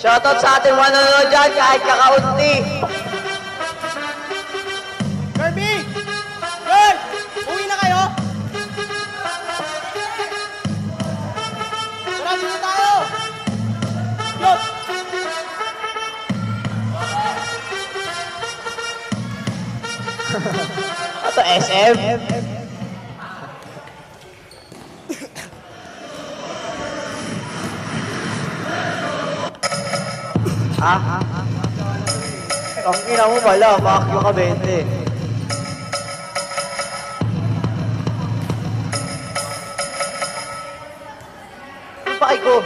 Shoutout sa ating manonood dyan kahit kakaunti. Kirby! Girl! Uwi na kayo! Tara, dito tayo! Yot! Ito SM. Ang ina mo pala, makakyo ka 20. Ano pa ko?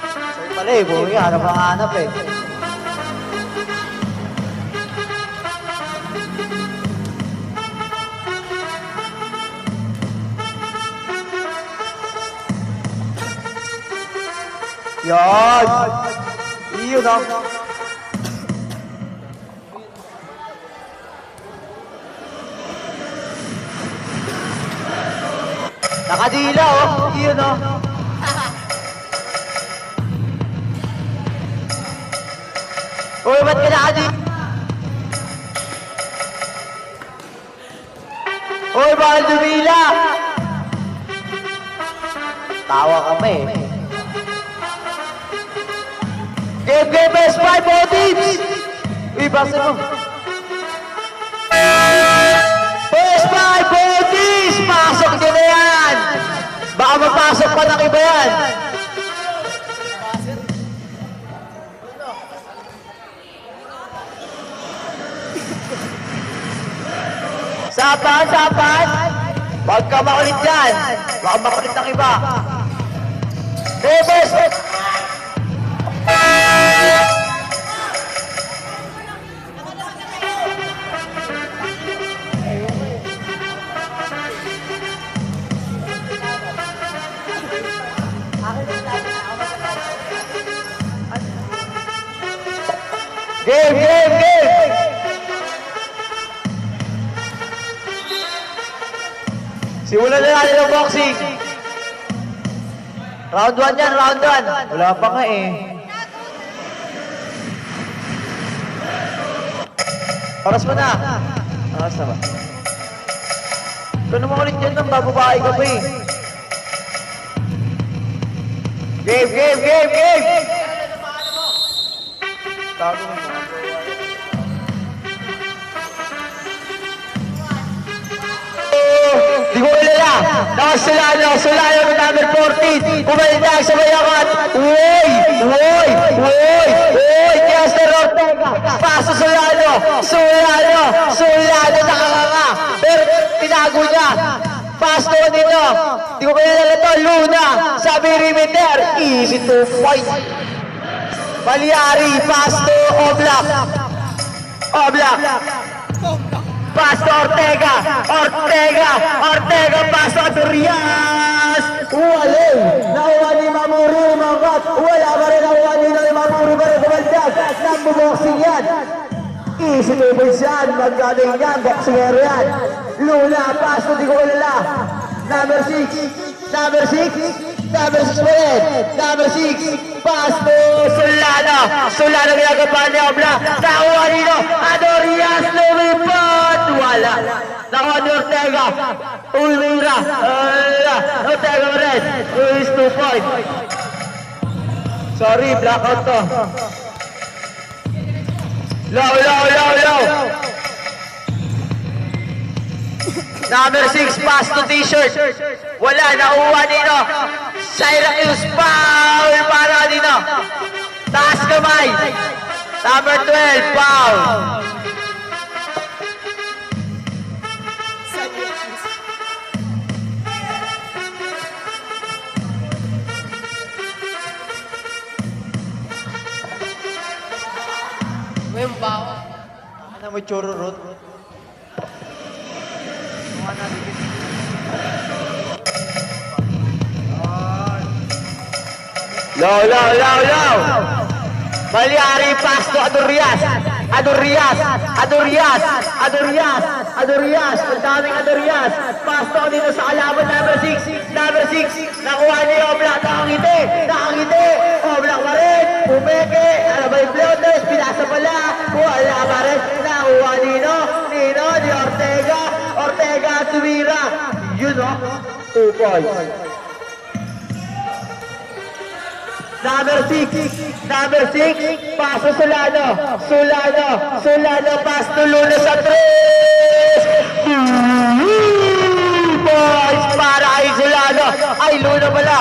Sa'yo pala eh, buhay, hanap eh. Yan! Iyon ang... Nakadila oh! Iyon oh! Uy, ba't ka nakadila? Uy, bakal dumila! Tawa kami eh. Game, best 5 audits! Uy, basta mo. Best 5 audits! Pasok din na yan! Baka mapasok pa ng iba yan. Sapan! Huwag ka makulit dyan. Baka makulit ng iba. Game, best 5! Game! Simulan na natin ang boxing. Round 1 yan, round 1. Wala pa nga eh. Oras mo na. Oras na ba? Ito naman ulit yan nang bababae ka pa eh. Game! Tago mo. Di ko kilala. Nakasulano ng number 14. Pumalita sa bayakat. Uy! Chester Ortega. Paso Solano nakakanga. Pero tinago niya. Pasto dito. Di ko kilala to. Luna. Sabi Rimeter. Easy to fight. Baliari. Pasto. Oblak. Pasto Ortega, Pasto Adurias! Nakuha ni Mamuri, Mamat! Wala pa rin nakuha ni Mamuri pa rin kumaldas! Nambuboxing yan! Easy tables yan! Maggaling yan! Boxingero yan! Luna, Pasto, di ko kilala! Number 6 pa rin! Number 6! Pasto Solano ginagawa ni Obla! Nakuha nito! Adorias lumipad! Wala! Nakuha ni Ortega! Ulmira! Ortega pa rin! Is 2 point! Sorry, blackout to! Low! Number 6, Pasto t-shirt. Wala, nakuha nito. Syracuse, foul para dito. Taas kamay. Number 12, foul. May bawa. Ano mo chururot? Low! Baliari, Pasto, Adurias! Ang daming Adurias! Pasto dito sa kalaban, number 6! Nakuha ni Obla, nakangiti! tumira. Yun o. 2 points. Number 6. Number 6. Paso Solano. Solano. Pass to Luna sa 3. 2 points para kay Solano. Ay, Luna pala.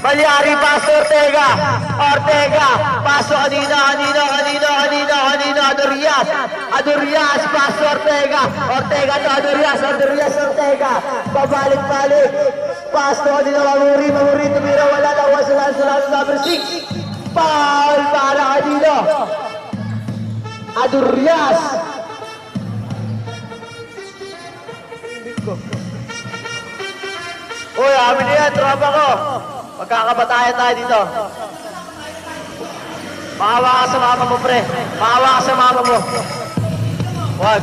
Malyari, paso Ortega. Paso kanina. Adurias, paso Ortega to Adurias. Pabalik. Paso kanina, Mamuri, tumira, wala na, Solano, number 6. Foul para kanina. Adurias. Uy, amin na yan, tropa ko. Magkakabatayan tayo dito. Maawa ka sa mama mo, pre. Maawa ka sa mama mo. Wag.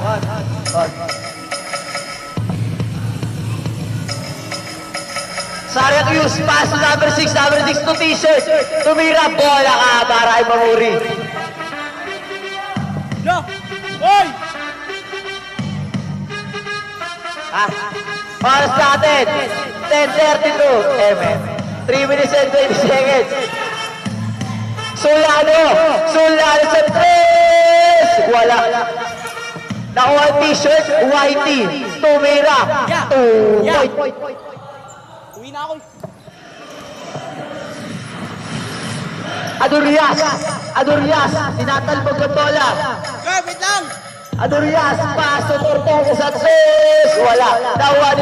Syracuse, pass to number 6 to t-shirt. Tumira, bola ka para ay Mamuri. Yo! Hoy! Oras natin, 10:32. 3 minutes and 20 seconds. Solano sa 3. Wala. Nakuha ang t-shirt, whitey. Tumira. 2 point. Uwi na ako. Adurias. Tinatalbog ng bola. Girl, wait lang! Adurias, paso Ortega sa 3. Wala. Nakuha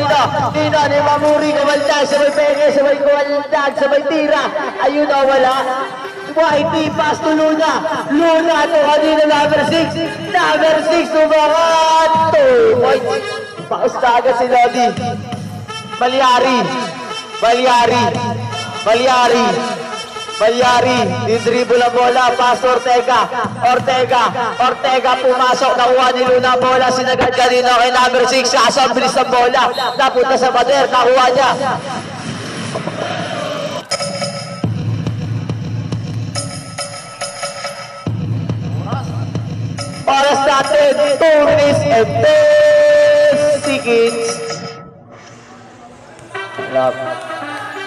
Nino ni Mamuri. Kamaldag, sabay penge, sabay kamaldag, sabay tira. Ayun na, wala. Whitey, pass to Luna to kanina, number 6. Number 6, tumangat. 2 points. Pausta agad si Lodi. Balyari, didribble ang bola, pass Ortega, pumasok, nakuha ni Luna bola, sinagad kanina kay number 6, kaso ang bilis ng bola, napunta sa pader, nakuha niya. Oras natin, 2 minutes and 10 seconds.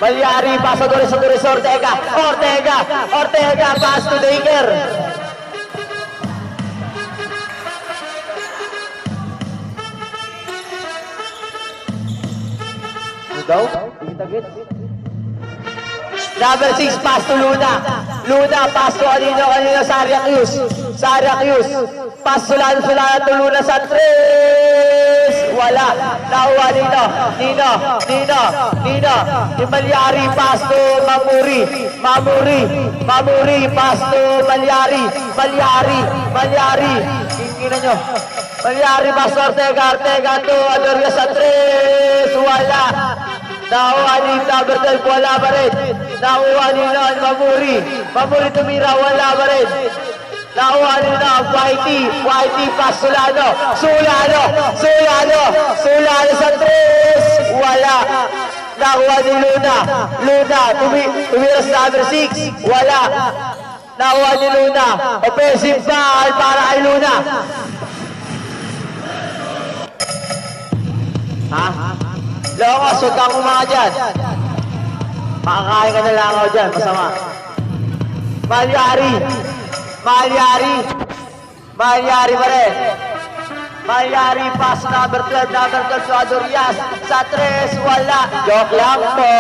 Malyari, paso Torres, Ortega, pass to Daker. Daw? Number 6, pass to Luna, pass to kanino, Syracuse, pass Solano to Luna sa 3. Wala. Nakuha Nino. Malyari, pass to Mamuri, pass to Malyari. Tingnan nyo. Malyari, pass to Ortega to Adurias sa 3. Wala. Nakuha ni number 12, wala pa rin. Nakuha ni Mamuri tumira, wala pa rin. Nakuha ni Whitey, pass Solano sa 3. Wala. Nakuha ni Luna, tumira sa number 6. Wala. Nakuha ni Luna. Offensive foul para kay Luna. Lokos, huwag kang mga dyan. Makakain ka na lang ako dyan, masama. Malyari pa rin. Malyari, pass number 12 to Adurias sa 3, wala. Joke lang po.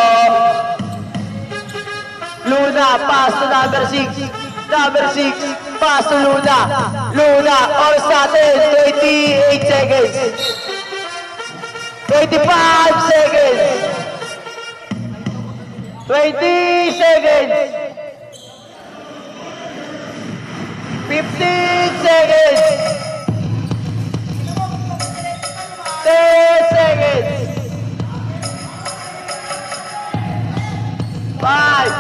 Luna, pass to number 6, pass to Luna, all natin, 28 seconds. 25 seconds. 20 seconds. 15 seconds. 10 seconds. 5,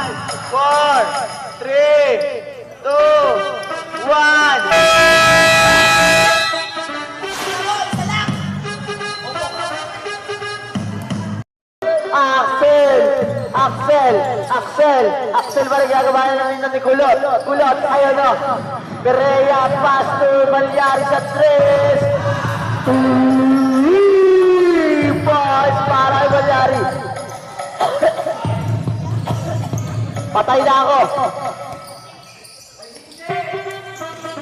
4, 3, 2, 1. Axel ba nagagawa na namin ni Kulot, ayun o. Perea, pass to Malyari sa 3. Patay na ako.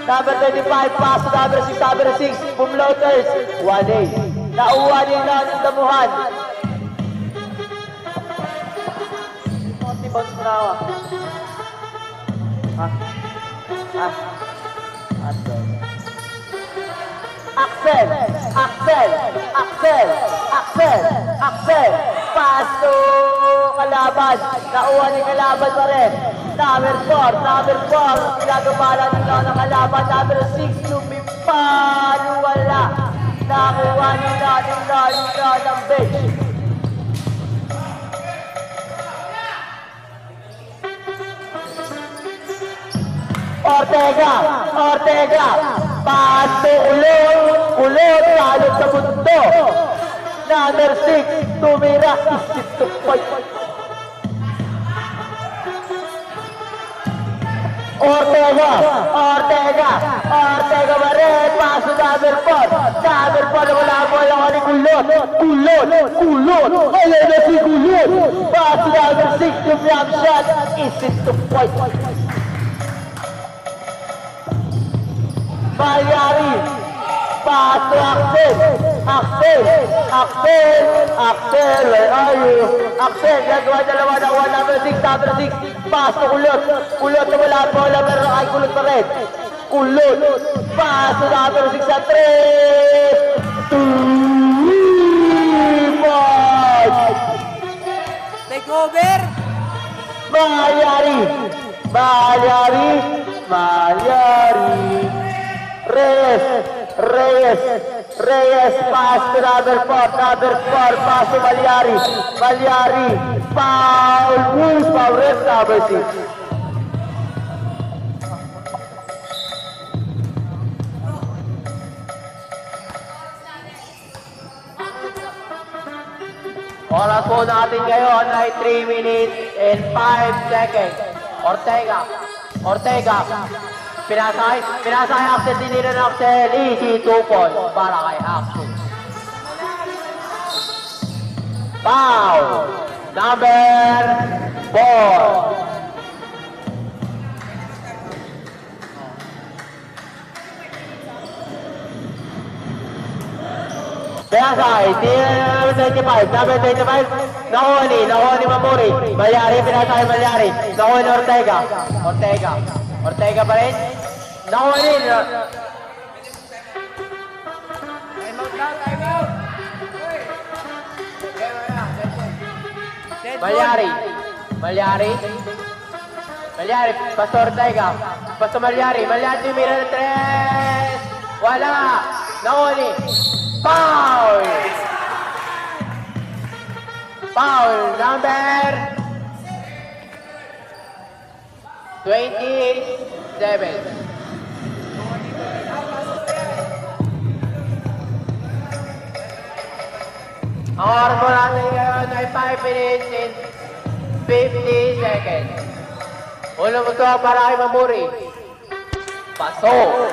Number 25, pass to number 6, number 6, boom loaders. 1A. Nauwa nila ng damuhan. Bounce mo na ako. Axel! Axel! Axel! Axel! Axel! Paso! Kalaban! Nauwa ni kalaban pa rin. Number 4! Number 4! Pinagabala nila ng kalaban. Number 6! Lumipad! Wala! Nakuha nila ng bench. Ortega! Ortega! Paso ulot, talot sa mundo. Number 6, tumira, isitupay. Ortega! Ortega! Ortega ba rin? Paso number 4. Number 4, wala mo lang ni Kulot. Kulot! Ayun na si Kulot. Paso number 6, tumira shot, isitupay. Mayari! Pass to Axel! Axel! Axel! Axel! Where are you? Axel! Gagawa dalawa na 1, number 6, number 6. Pass to Kulot! Kulot na wala po, pero ay Kulot pa rin. Kulot! Pass to number 6 sa 3! 2! 5! Take over! Mayari! Mayari! Mayari! Reyes, pass to number 4, pass to Malyari, foul, red number 6. Oras po natin ngayon ay 3 minutes and 5 seconds. Ortega. Pinasay Axel, dinira ng Axel, easy 2 points para kay Axel. Foul, number 4. Pinasay, number 25, nakuha ni Mamuri. Malyari, pinasay Malyari. Nakuha ni Ortega pa rin. Nakuha rin. Malyari, pasto Ortega. Pasto Malyari tumira ng 3. Wala. Nakuha ni. Foul, number 27. Ang oras mo natin ngayon ay 5 minutes and 50 seconds. Unang gusto para kay Mamuri. Paso.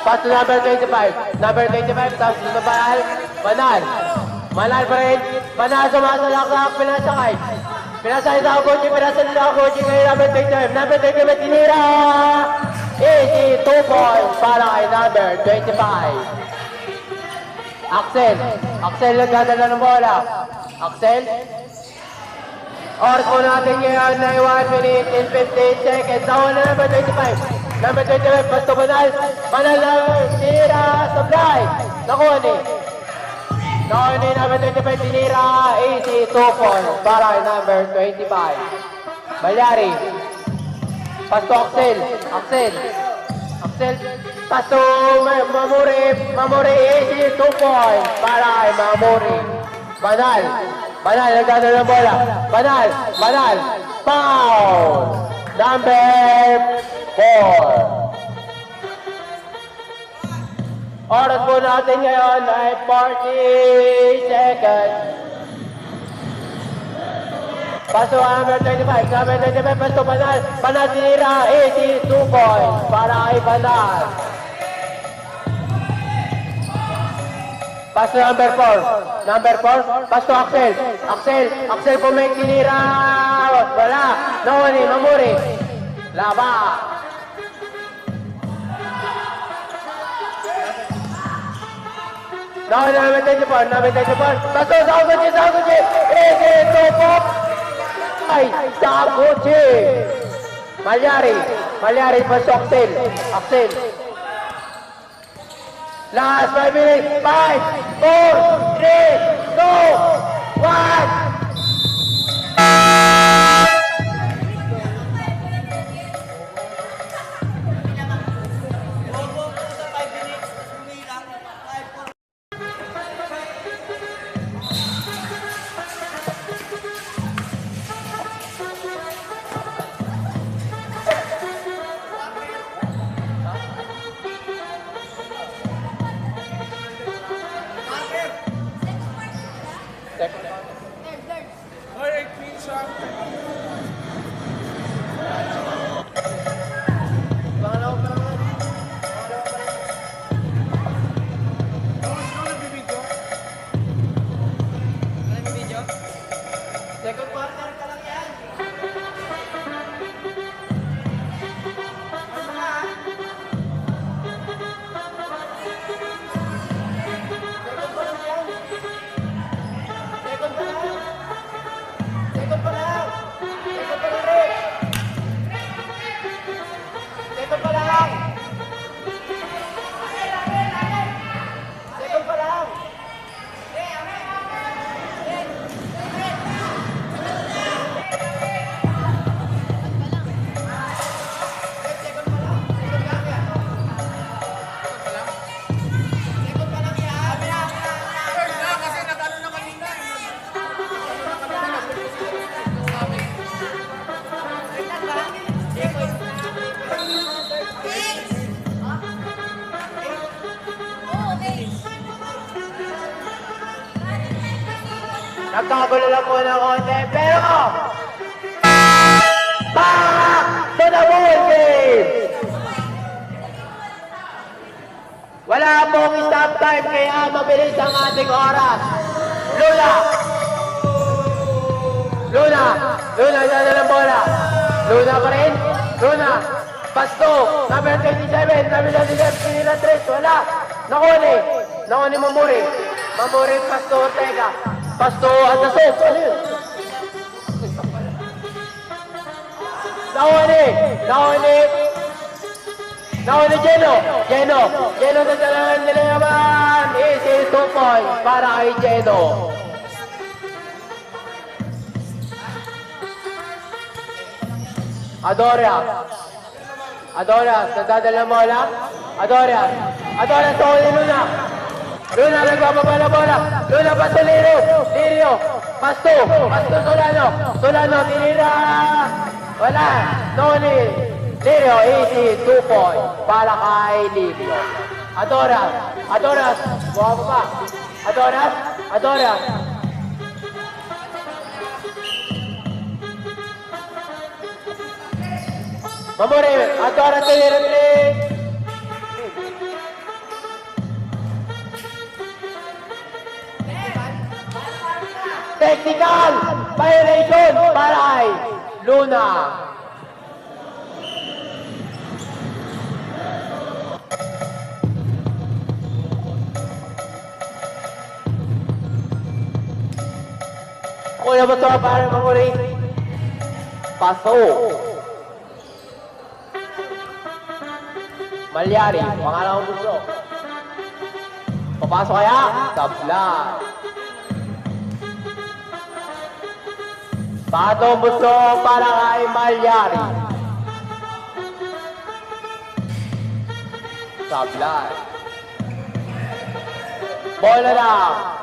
Paso number 25. Number 25, tapos na Banal pa rin. Banal sumasalaksak, pinasakay. Pinasakay sa Kochi, pinasakay sa Kochi kay number 25. Number 25, tinira! Easy 2 points para kay number 25. Axel nagdadala ng bola. Axel. Oras po natin ngayon na 1 minute and 15 seconds. Nakuha na number 25. Number 25, pasto Banal. Banal na tinira, supply. Nakuha ni number 25, tinira. Easy 2 points para kay number 25. Malyari. Pasto Axel. Pasto Mamuri, easy 2 points para kay Mamuri. Banal, nagdadala ng bola. Banal, foul, number 4. Oras po natin ngayon ay 40 seconds. Paso number 25, pasto Banal tinira, easy 2 points para kay Banal. Pass to number 4. Number 4. Pass to Axel. Axel po may tinira. Wala. Nawani, Mamuri. Laba. Number 24. Pass to Saguchi. Easy to pop. Ay, Saguchi. Malyari pass to Axel. Last 5 minutes. 5, 4, 3, 2, 1. Nagkagulo lang po ng konti, pero back to the ball game! Wala pong stop time, kaya mabilis ang ating oras. Luna, dyan na lang bola. Luna pa rin. Pasto, number 27, pinila 3, wala. Nakuni Mamuri, Pasto, Ortega. Pasto at the soap. Ano yun? Nakuni Jeno na talagang nila naman. Easy 2 points para kay Jeno. Adorias, nagdadala mo lang. Adorias, sa uli Luna, nagbababa na bola. Luna, pasto Lirio. Pasto, Solano, tinira. Wala, Lirio, easy, 2 points para kay Lirio. Adorias, buha mo pa. Adorias. Mamuri, Adorias, tinira. Technical violation para kay Luna. Kuya mo ito para Mamuri. Paso. Malyari, pangalawang gusto. Papasok kaya? Tabla. Patong gusto para kay Malyari. Sablay. Bola lang.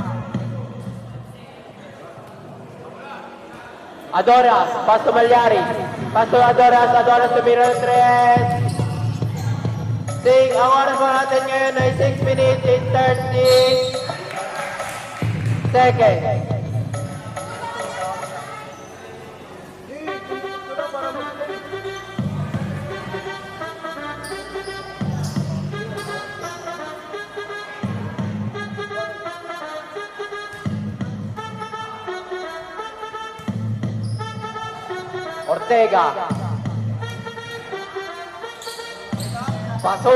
Adorias, pass to Malyari. Adorias tumira ng 3. Ang oras mo natin ngayon ay 6 minutes and 30 seconds. Ortega. Paso.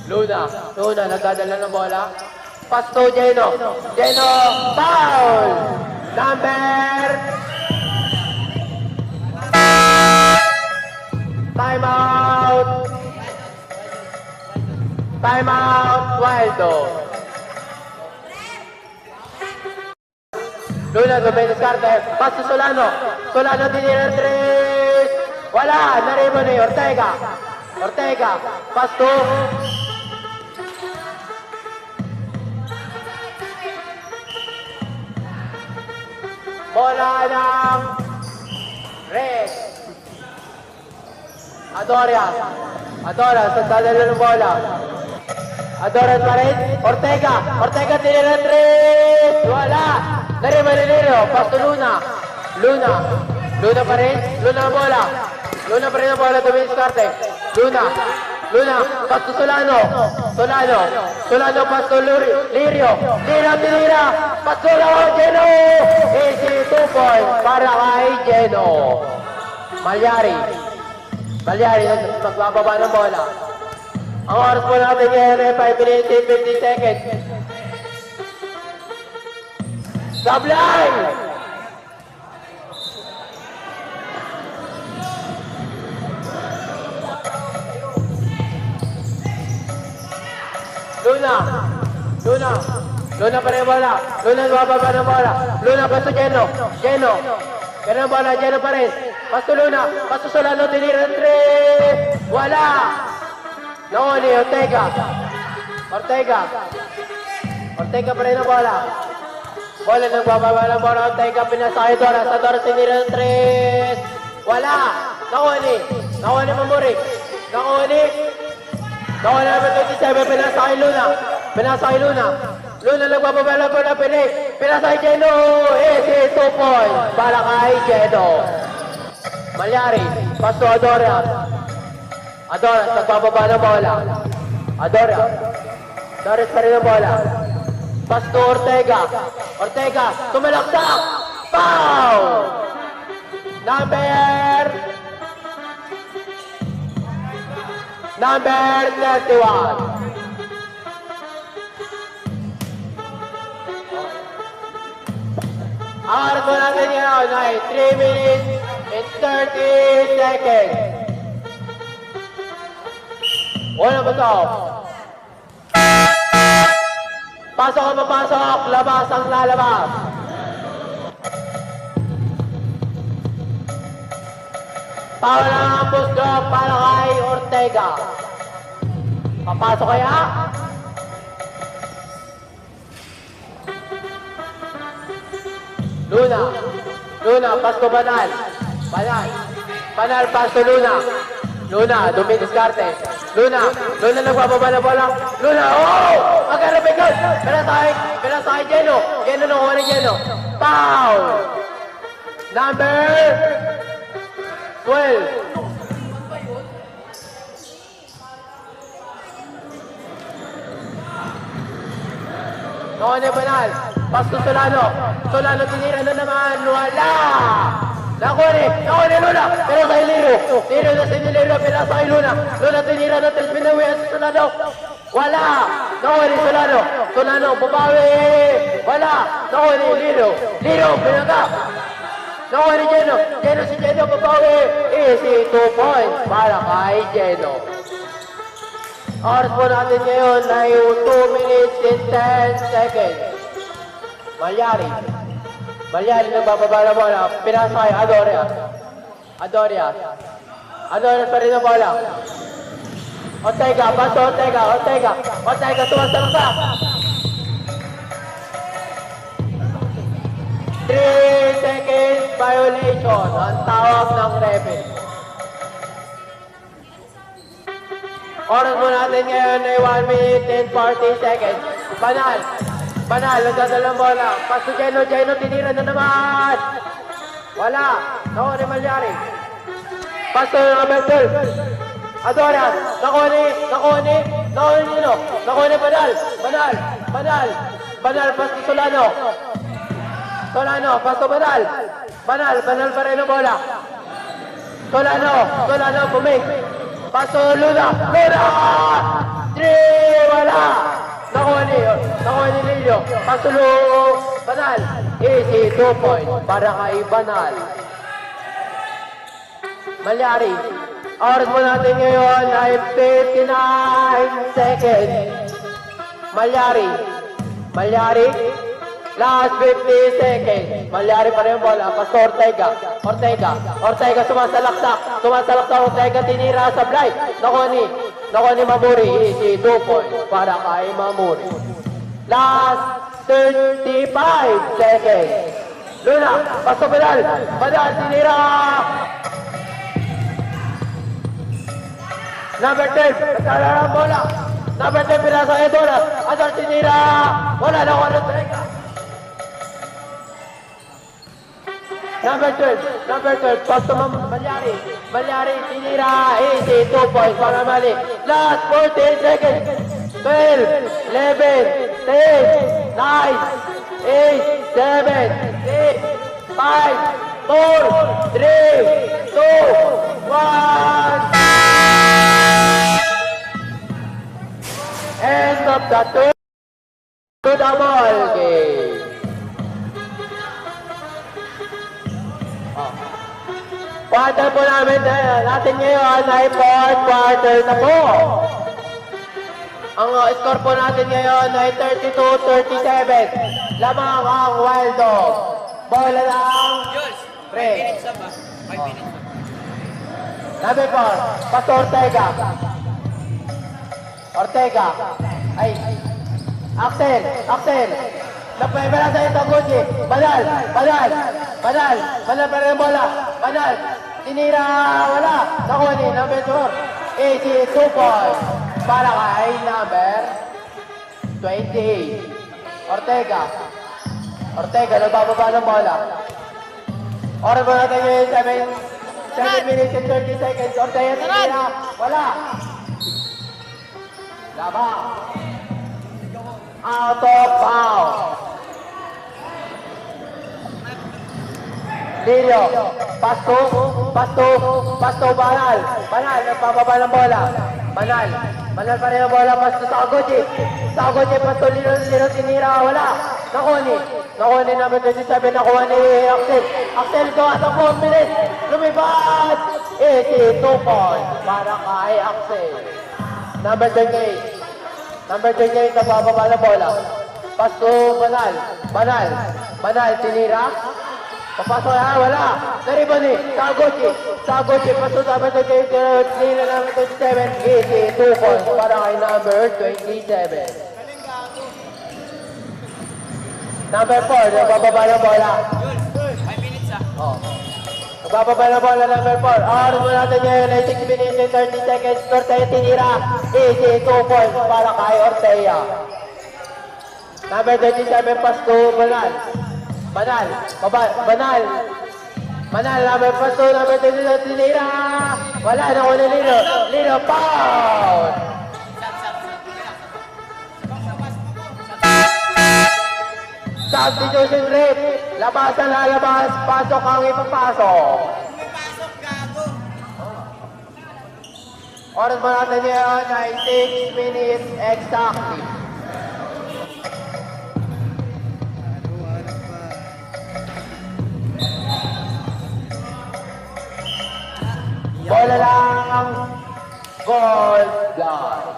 Luna, nagdadala ng bola. Pass to Geno. Geno, foul! Number... Time out! Time out, Waldo. Luna, dumidiskarte. Pass to Solano. Solano, tinira 3. Wala, naribo ni Ortega. Pass to... Bola ng Red. Adorias, nagdadala ng bola. Adorias pa rin. Ortega tinira 3. Wala. Naribo ni Lino. Pass to Luna pa rin. Luna ang bola. Dumidiskarte. Luna, pass to Solano, pass to Lirio, tinira, pass to Geno, easy 2 points para kay Geno. Malyari, magbababa ng bola. Ang oras po natin ngayon ay 5 minutes and 50 seconds. Sablay! Luna pa rin bola. Luna bababa ng bola. Luna pass to Geno. Geno ang bola. Geno pa rin. Pass to Luna. Pass to Solano. Tinira 3. Wala. Nauli. Ortega pa rin ang bola. Bola nagbababa ng bola. Ortega pinasa kay Doras. Sa Doras tinira 3. Wala. Nauli Mamuri. Nakuha naman 27, pinasa kay Luna. Luna nagbababa ng bola, pinasa kay Geno. Easy 2 points para kay Geno. Malyari, pass to Adorias, nagbababa ng bola. Adorias pa rin ang bola. Pass to Ortega, tumalaktak. Foul! Number 31. Ang oras po natin ngayon ay 3 minutes and 30 seconds. Una ba ito? Pasok ang papasok, labas ang lalabas. Foul ang push drop para kay Ortega. Papasok kaya? Luna, pass to Banal, pass to Luna, dumidiskarte. Luna nagbababa na bola. Maghanap ikot. Pinasa kay Geno nakuha ni Geno. Foul! Number 12. Nakuha ni Banal. Pass to Solano tinira na naman. Wala! Nakuha ni Luna. Pero kay Liro na si Liro. Pinasa kay Luna tinira na 3 pinawi at Solano. Wala! Nakuha ni Solano, babawi! Wala! Nakuha ni Liro, pinaga! Nakuha ni Geno, babawi! Easy 2 points para kay Geno. Oras po natin ngayon ay 2 minutes and 10 seconds. Malyari nagbababa na bola. Pinasa kay Adorias pa rin ang bola. Ortega, paso Ortega, tumasalaksak. 3 seconds violation ang tawag ng referee. Oras mo natin ngayon ay 1 minute and 40 seconds. Banal, nagdadalang bola. Pass to Geno, tinira na naman. Wala. Nakuha ni Malyari. Pass to number 12. Adorias. Nakuha ni Banal, pass to Solano, pass to Banal. Banal pa rin ang bola. Solano, bumig. Paso, Luna. Three, wala. Nakuha ni Lilio. Paso, Banal. Easy, 2 points. Para kay Banal. Malyari. Oras mo natin ngayon ay 59 seconds. Malyari. Last 50 seconds. Malyari pa rin yung bola. Pasto Ortega sumasalaksak. Ortega tinira sa blind. Nakuha ni Mamuri. Easy 2 points para kay Mamuri. Last 35 seconds. Luna, pasto Banal tinira. Number 10, kasala ang bola. Number 10, pinasa kay Donas. Adol tinira. Wala na wala Ortega. Number 12, pasto Malyari, tinira. Easy, 2 points para Mali. Last 14 seconds. 12, 11, 10, 9, 8, 7, 6, 5, 4, 3, 2, 1. End of the third to the ball game. Quarter po natin ngayon ay 4th quarter na po. Ang score po natin ngayon ay 32-37. Lamang ang Wild Dog. Bola lang. Jules, 5 Pre. minutes na ba? 5 minutes. Number 4, Pasto Ortega. Ay. Axel. Napayabala sa ito, Gucci. Banal pa rin ang bola. Banal. Tinira, wala. Nakuha ni number 4. Easy, 2 points. Para kay number 28. Ortega, nagbababa ng bola. Oras mo natin yung 7 minutes and 30 seconds. Ortega, tinira, wala. Laba. Out of bounds. Lilio. Pasto, Banal, nagpapaba ng bola. Banal pa rin ang bola. Pasto sa Agoji, Pasto, Lilio, tinira, wala. Nakuha ni number 27, nakuha ni Axel, gawa sa 4 minutes. Lumipad. 82 points para kay Axel. Number 28, nagpapaba ng bola. Pasto, Banal, tinira. Papasok na, wala. Nariban ni, Sagochi, pasto number 28, tinira number 27, easy, 2 points para kay number 27. Number 4, nagbababa ng bola. Jules, 5 minutes ah. Nagbababa ng bola, number 4. Oras mo natin ngayon ay 6 minutes and 30 seconds. Ortega tinira. Easy, 2 points para kay Ortega. Number 27, Pasto, Banal, number Pasto, number 27, tinira. Wala, nakuha ni Lino, foul! Substitution rate. Labasan na labas. Pasok ang ipapasok. Pumapasok, gago. Oras mo natin ngayon ay 6 minutes exactly. Bola lang. Goal line.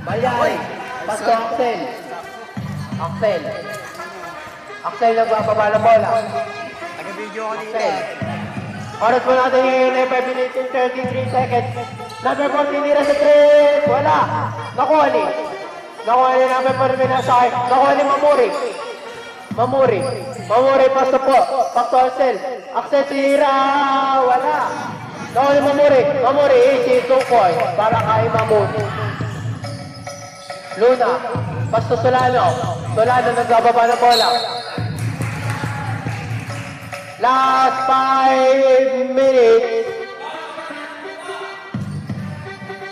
Malyari. Pasto Axel nagbababa ng bola. Taga-video ko dito. Oras mo natin ngayon ay 5 minutes and 33 seconds. Number 4, tinira sa 3. Wala. Nakuha ni number 4 pinasakay. Nakuha ni Mamuri, pasto po. Pasto Axel tinira. Wala. Nakuha ni Mamuri, easy, 2 points. Para kay Mamuri. Luna, pasto Solano nagbababa ng bola. Last 5 minutes.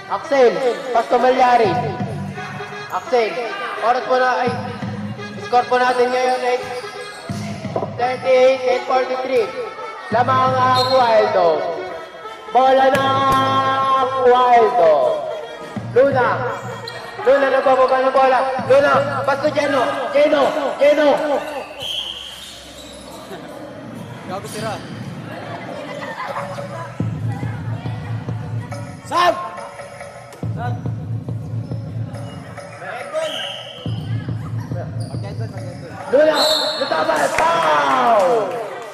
Axel, Pasto Malyari. Axel, oras po na ay score po natin ngayon ay 38 and 43. Lamang ang Wildo. Bola ng Wildo. Luna. Luna nagbababa ng bola. Luna, pasto Geno. Geno. Gago sira. Sab! Sab! Edmond! Pag-Edmond. Luna, lutabas. Foul!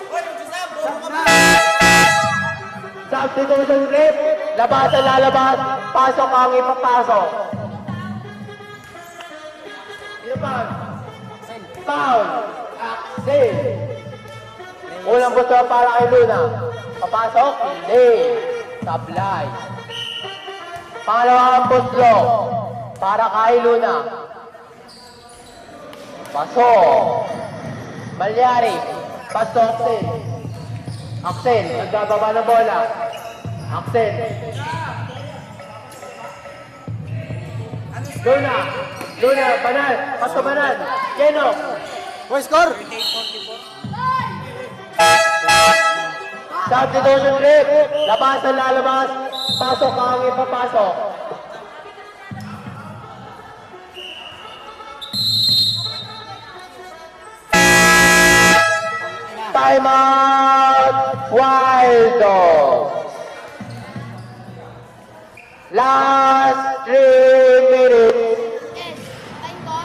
Uy, Sab! Bumo ka ba? Substitution grip. Labas ang lalabas. Pasok ang ipapasok. Ito pa. Foul. Axel. Unang gusto para kay Luna. Papasok. Hindi. Sablay. Pangalawang buslo. Para kay Luna. Pasok. Malyari. Pasok Axel. Axel. Nagbababa ng bola. Axel. Luna. Luna. Banal. Pasto Banal. Geno. Uy, score! Substitution grip. Labas ang lalabas. Pasok ang ipapasok. Time out. Wildo. Last 3 minutes. Yes. Time ko.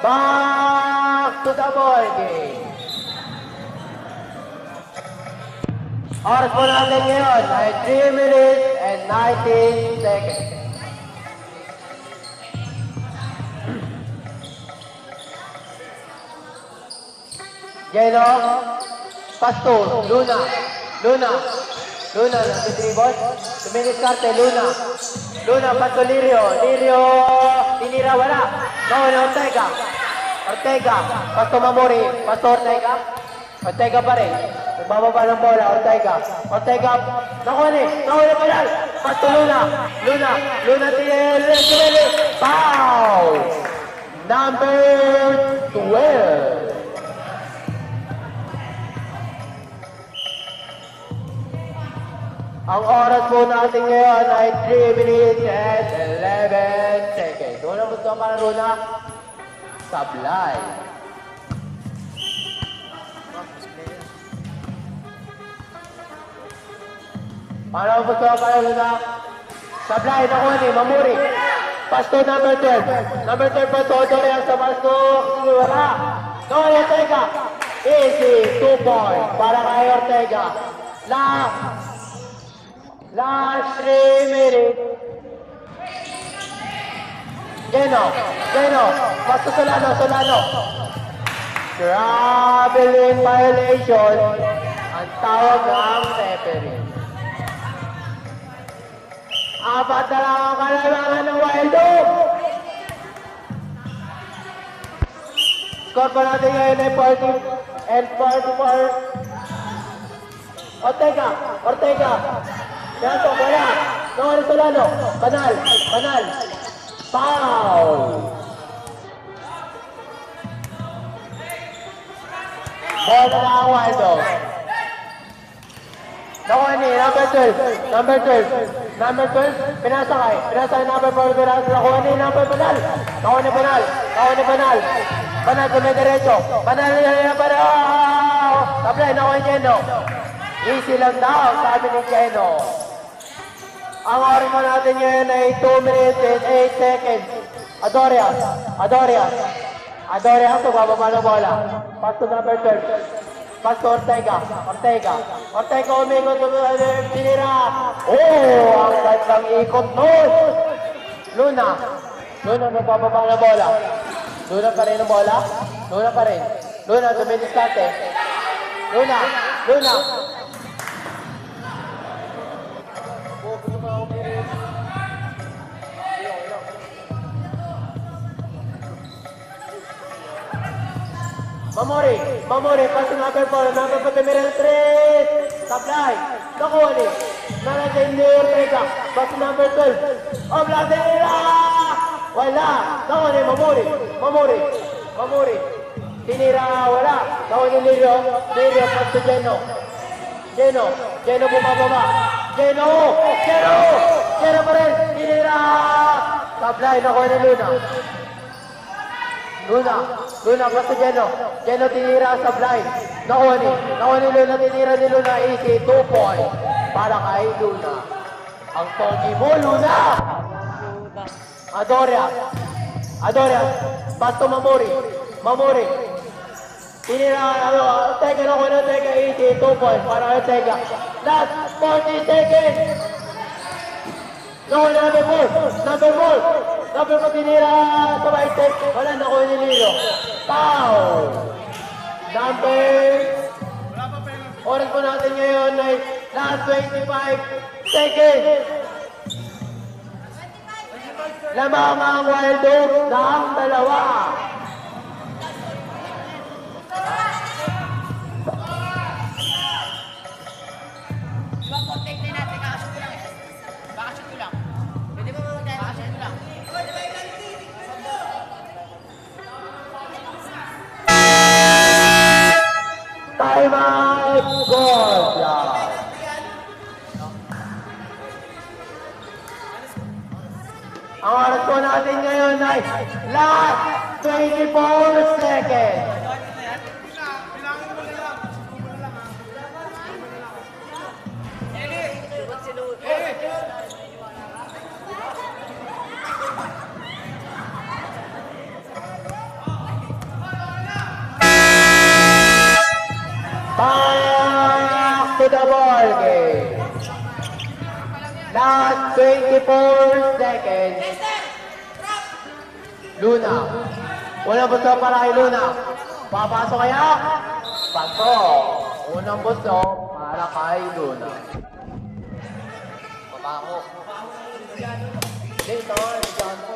Back to the ball game. Oras po natin ngayon ay 3 minutes and 19 seconds. Geno, Pastor, Luna, nag-dribble, Duminiscarte, Luna, Pastor Lirio, tinira, wala, Ortega, Pastor Mamori, Pastor Ortega pa rin, nagbababa ng bola, Ortega, nahuli pa yan, Pastor Luna, tinira, foul, number 12. Ang oras po natin ngayon ay 3 minutes and 11 seconds. Unang gusto para Luna, Sablay. Pangalawang gusto para Luna, Sablay, nakuha ni Mamuri. Pasto number 12. Number 12 pa todo yan sa Pasto. Wala. No, Ortega. Easy, 2 points para kay Ortega. Last 3 minutes. Geno, Pasto Solano. Traveling violation. Ang tawag ng referee. Apat na lang ang kailangan ng Wildo. Score pa natin ngayon ay 40 and 44. Ortega. Yato, wala. Noel Solano. Banal. Foul. Bola na ang Wildo. Nakuha ni number 12. Pinasakay number 4. Nakuha ni number Banal. Nakuha ni Banal. Banal sa may derecho. Banal. Sablay, nakuha ni Geno. Easy lang daw, sabi ni Geno. Ang oras mo natin ngayon ay 2 minutes and 8 seconds. Adorias, bababa ng bola. Pass to number 12. Pass to Ortega, umikot, tinira. Oh, ang gandang ikot nun. Luna. Luna, nagpapabang na bola. Luna pa rin ang bola. Luna pa rin. Luna, dumidiskarte. Luna. Luna. Mamori. Mamori. Pasi number 4. Number 4. Number 3. Supply. Nakuha ni. Nandiyan ni Ortega. Pasi number 12. Obladera! Wala. Nakuha ni Mamori. Mamori. Mamori. Tinira. Wala. Nakuha ni Lirio. Lirio. Pasi Geno. Geno. Geno bumababa. Geno. Geno. Geno pa rin. Tinira. Supply. Nakuha ni Luna. Luna. Luna pa si Geno. Geno tinira sa blind. Nakuha ni Luna. Tinira ni Luna. Easy. 2 points. Para kay Luna. Ang pogi mo, Luna! Adoria. Adoria. Basto Mamori. Mamori. Tinira. Teka na ko na. Teka. Easy. 2 points. Para kay Teka. Last 40 seconds. Nakuha na number 4. Number 4. Number 4 tinira sa right side. Wala, nakuha ni Lilo. Foul! Number... Oras po natin ngayon ay last 25 seconds. Lamang ang Wild Dogs ng dalawa. Time out! Good job! Ang oras po natin ngayon ay last 24 seconds. Back to the ball game. Last 24 seconds. Luna. Unang busto para kay Luna. Papasok kaya? Pasok. Unang busto para kay Luna. Papako. Dito, Johnson.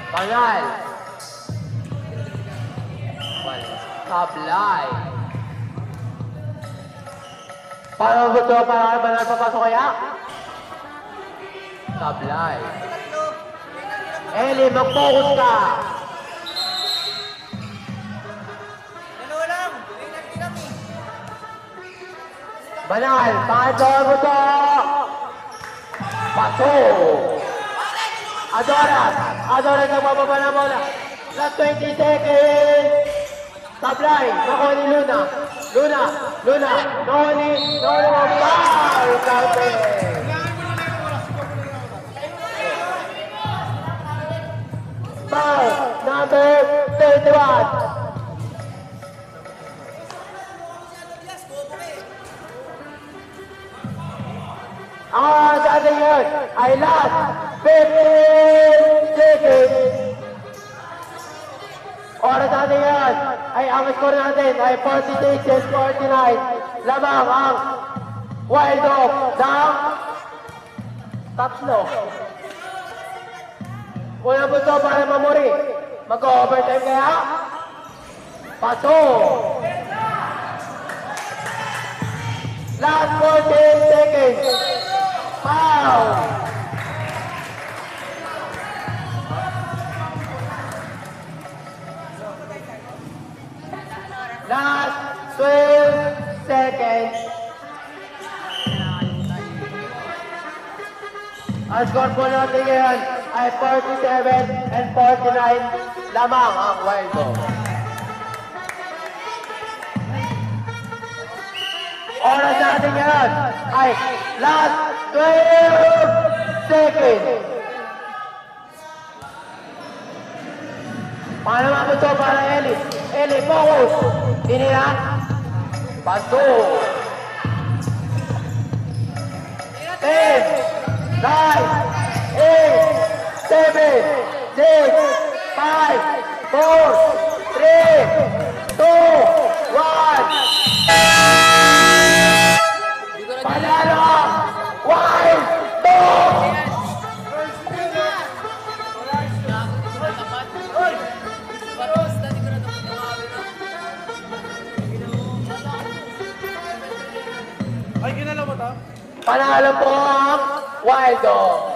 Banal. Sablay. Paano gusto para kay Banal papasok kaya? Sablay. Eli, mag-focus ka. Banal, pakit gusto. Pasok. Adoras! Adoras ang bababa na bola. Last 20 seconds. Sablay. Nakuha ni Luna. Luna. Luna. Nakuha ni Foul. Sabi. Foul. Number 31. Ang sa atin yun ay last 15 seconds. Oras natin yan ay ang score natin ay 46 and 49. Lamang ang Wild Dog ng tatlo. Unang busto para Mamori. Mag-overtime kaya? Pasok! Last 14 seconds. Foul! Last 12 seconds. Ang score po natin ngayon ay 47 and 49 lamang ang Wild Dog. Oras natin ngayon ay last 12 seconds. Pangalawang gusto para Eli. Eli, focus. Tinira. Pasto. 10, 9, 8, 7, 6, 5, 4, 3, 2, 1. Panalo! Wild Dog! Ay, ginalaw mo to? Panalo po ang Wild Dog.